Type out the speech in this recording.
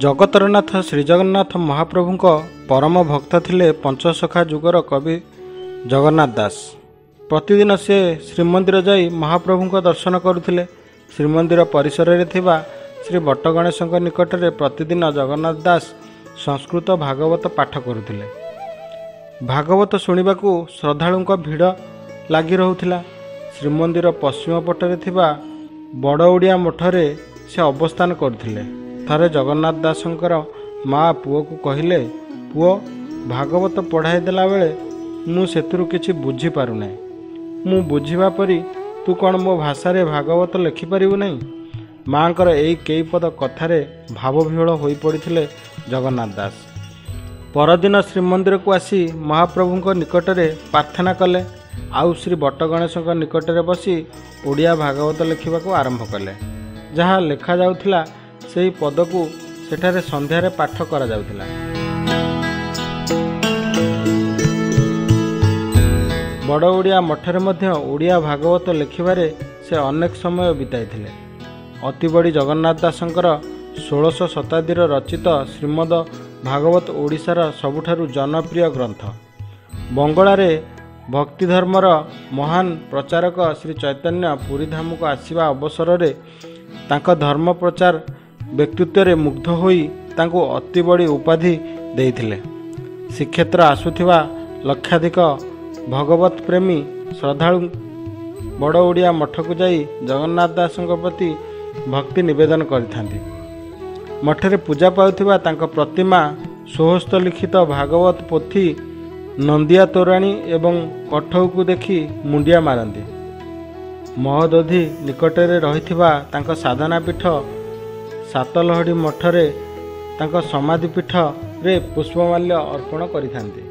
जगतरनाथ श्रीजगन्नाथ महाप्रभुଙ୍କ परम भक्त थिले पंचसखा जुगर कवि जगन्नाथ दास। प्रतिदिन से श्रीमंदिर जाई महाप्रभुଙ୍କ दर्शन करुथिले। श्रीमंदिर परिसर रे थिबा श्री बटगणेश निकट में प्रतिदिन जगन्नाथ दास संस्कृत भागवत पाठ करुथिले। भागवत शुणिबाकू श्रद्धालुଙ୍କ भिड़ लगी रहुथिला। श्रीमंदिर पश्चिम पटरे थिबा बड़ ओडिया मठरे से अवस्थान करथिले। थरे जगन्नाथ दासंकर माँ पुओ को कहले, पुओ भागवत पढ़ाई देला बेले मु सेतुरु किछि बुझी पारु नै। मु बुझिबा परी तू कौन मो भाषा रे भागवत लिखि पारिबु नै। माँकर एई केई पद कथारे भावविह्वल होई पड़िथिले जगन्नाथ दास। परदिन श्रीमंदिर को आसी महाप्रभुଙ୍କ निकटरे प्रार्थना कले। आउ श्री बटगणेश निकटरे बसी ओडिया भागवत लिखिबाकू आरंभ कले। जहाँ लेखा जाउथिला सेही पद को सेठारे संध्यारे पाठ करा जाउथिला। बड़ ओडिया मठरे मध्य ओडिया भागवत लिखिबारे से अनेक समय बिताइथिले। अति बड़ी जगन्नाथ दासंकर 16 शताब्दीर रचित श्रीमद भागवत ओडिशार सबुठारु जनप्रिय ग्रंथ। बंगलारे भक्ति धर्मर महान प्रचारक श्री चैतन्य पुरी धाम को आसिबा अवसर रे तांका धर्म प्रचार व्यक्तित्व रे मुग्ध होई तांको अति बड़ी उपाधि देइथिले। श्रीक्षेत्र आसुथिबा लक्षाधिक भगवत प्रेमी श्रद्धालु बड़ ओडिया मठ को जाई जगन्नाथ दासंक प्रति भक्ति निवेदन करिथांती। मठरे पूजा पाउथिबा तांको प्रतिमा, स्वहस्त लिखित भागवत पोथी, नंदिया तोराणी एवं कठौ को देखि मुंडिया मारंती। महोदधि निकटरे रहिथिबा तांको साधना पीठ सातलहड़ी मठरे तांको समाधि पीठ रे पुष्पमाल्य अर्पण करिथांती।